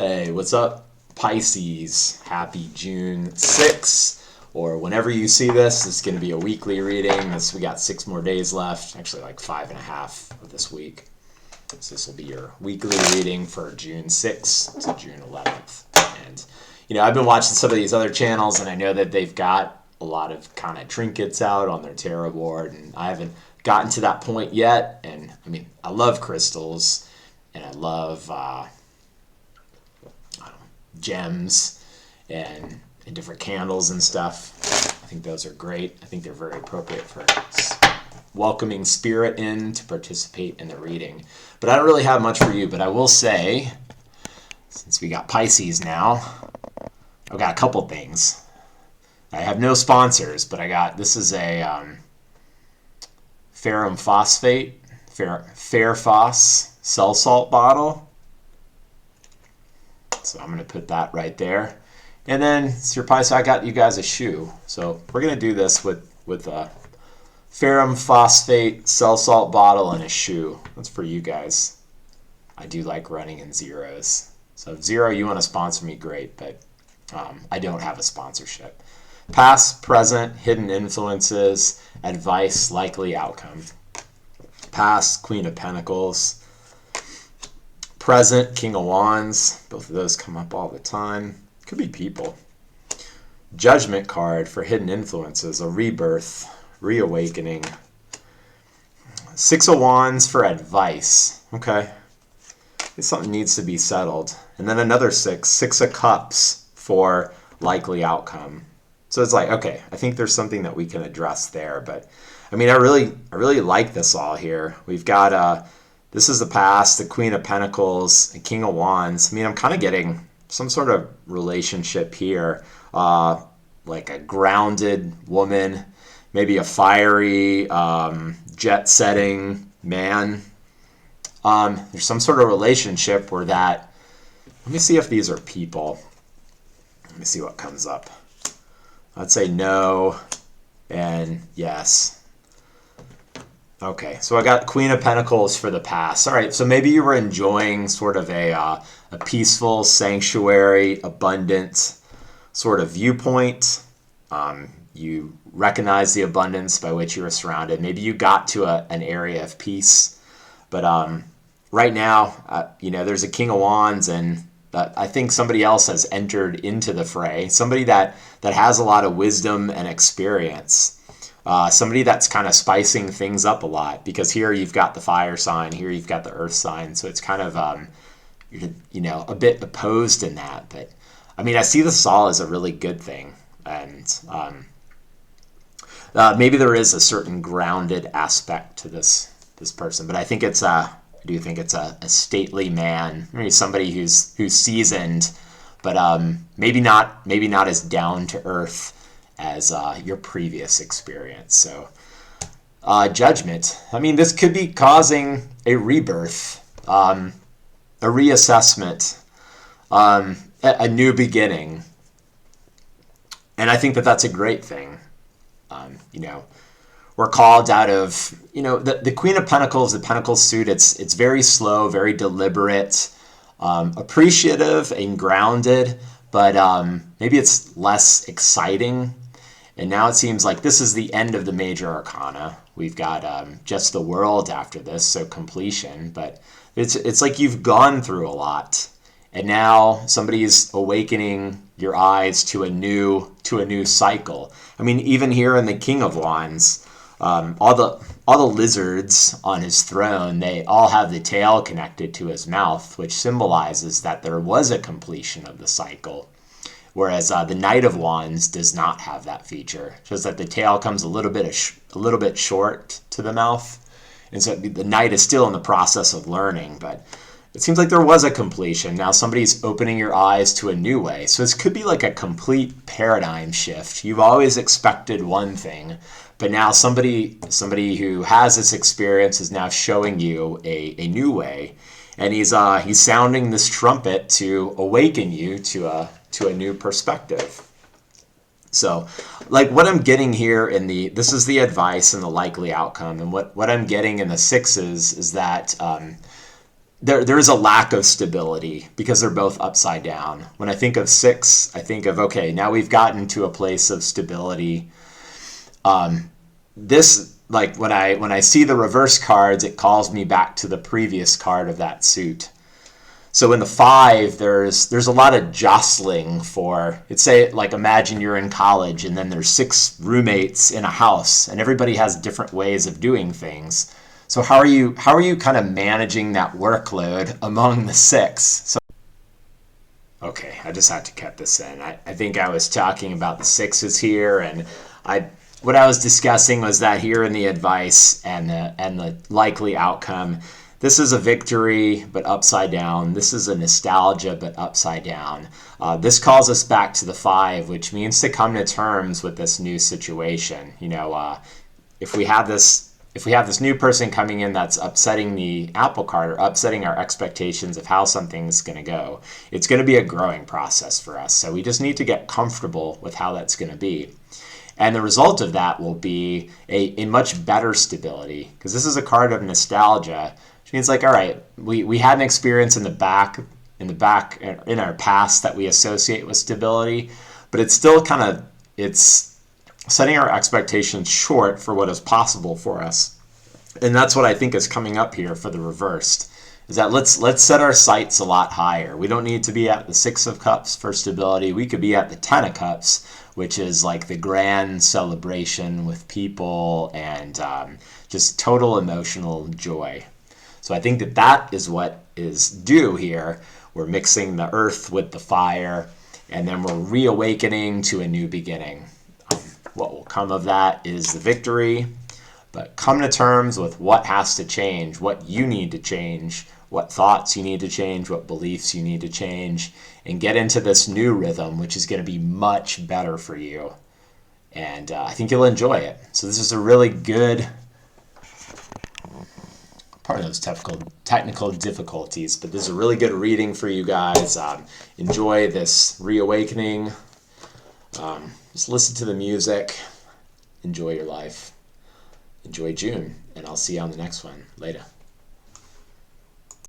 Hey, what's up, Pisces? Happy June 6th, or whenever you see this. This is going to be a weekly reading. We got 6 more days left, actually like 5.5 of this week. So this will be your weekly reading for June 6th to June 11th. And, I've been watching some of these other channels, and I know that they've got a lot of kind of trinkets out on their tarot board, and I haven't gotten to that point yet. And, I love crystals, and I love gems and different candles and stuff. I think those are great. I think they're very appropriate for welcoming spirit in to participate in the reading. But I don't really have much for you, but I will say, since we got Pisces now, I've got a couple things. I have no sponsors, but this is a ferrum phosphate, Fair Phos cell salt bottle. So I'm going to put that right there. And then, it's your Pisces, I got you guys a shoe. So we're going to do this with a ferrum phosphate cell salt bottle and a shoe. That's for you guys. I do like running in zeros. So if Zero, you want to sponsor me, great. But I don't have a sponsorship. Past, present, hidden influences, advice, likely outcome. Past, Queen of Pentacles. Present, King of Wands. Both of those come up all the time. Could be people. Judgment card for hidden influences. A rebirth, reawakening. 6 of Wands for advice. Okay. Something needs to be settled. And then another 6 of Cups for likely outcome. So it's like, okay, I think there's something that we can address there. But, I really like this all here. We've got this is the past, the Queen of Pentacles, the King of Wands. I'm kind of getting some sort of relationship here, like a grounded woman, maybe a fiery, jet-setting man. There's some sort of relationship where that... Let me see if these are people. Let me see what comes up. I'd say no and yes. Okay, so I got Queen of Pentacles for the past. All right, so maybe you were enjoying sort of a peaceful, sanctuary, abundant sort of viewpoint. You recognize the abundance by which you were surrounded. Maybe you got to an area of peace. But right now, there's a King of Wands, and I think somebody else has entered into the fray. Somebody that has a lot of wisdom and experience. Somebody that's kind of spicing things up a lot, because here you've got the fire sign, here you've got the earth sign, so it's kind of a bit opposed in that. But I see this all as a really good thing, and maybe there is a certain grounded aspect to this person, but I do think it's a stately man, maybe somebody who's seasoned, but maybe not as down to earth as your previous experience. So judgment. This could be causing a rebirth, a reassessment, a new beginning. And I think that that's a great thing. We're called out of, the Queen of Pentacles, the Pentacle suit, it's very slow, very deliberate, appreciative and grounded, but maybe it's less exciting. And now it seems like this is the end of the major arcana. We've got just the World after this, so completion. But it's like you've gone through a lot, and now somebody's awakening your eyes to a new cycle. Even here in the King of Wands, all the lizards on his throne, they all have the tail connected to his mouth, which symbolizes that there was a completion of the cycle. Whereas the Knight of Wands does not have that feature. It shows that the tail comes a little bit short to the mouth, and so the Knight is still in the process of learning. But it seems like there was a completion. Now somebody's opening your eyes to a new way. So this could be like a complete paradigm shift. You've always expected one thing, but now somebody who has this experience is now showing you a new way, and he's sounding this trumpet to awaken you to a new perspective. So, like what I'm getting here this is the advice and the likely outcome, and what I'm getting in the 6s is that there is a lack of stability because they're both upside down. When I think of 6, I think of, okay, now we've gotten to a place of stability. This, like when I see the reverse cards, it calls me back to the previous card of that suit. So in the 5, there's a lot of jostling for, it's say, like imagine you're in college and then there's 6 roommates in a house and everybody has different ways of doing things. So how are you kind of managing that workload among the 6? So okay, I just had to cut this in. I think I was talking about the 6s here, and what I was discussing was that here in the advice and the likely outcome. This is a victory, but upside down. This is a nostalgia, but upside down. This calls us back to the 5, which means to come to terms with this new situation. If we have this new person coming in that's upsetting the apple cart or upsetting our expectations of how something's going to go, it's going to be a growing process for us. So we just need to get comfortable with how that's going to be. And the result of that will be a much better stability, because this is a card of nostalgia, which means like, all right, we had an experience in our past that we associate with stability, but it's still it's setting our expectations short for what is possible for us. And that's what I think is coming up here for the reversed, is that let's set our sights a lot higher. We don't need to be at the 6 of Cups for stability. We could be at the 10 of Cups, which is like the grand celebration with people and just total emotional joy. So I think that is what is due here. We're mixing the earth with the fire, and then we're reawakening to a new beginning. What will come of that is the victory, but come to terms with what has to change, what you need to change, what thoughts you need to change, what beliefs you need to change, and get into this new rhythm, which is going to be much better for you. And I think you'll enjoy it. So this is a really good, part of those technical difficulties, but this is a really good reading for you guys. Enjoy this reawakening. Just listen to the music. Enjoy your life. Enjoy June, and I'll see you on the next one. Later.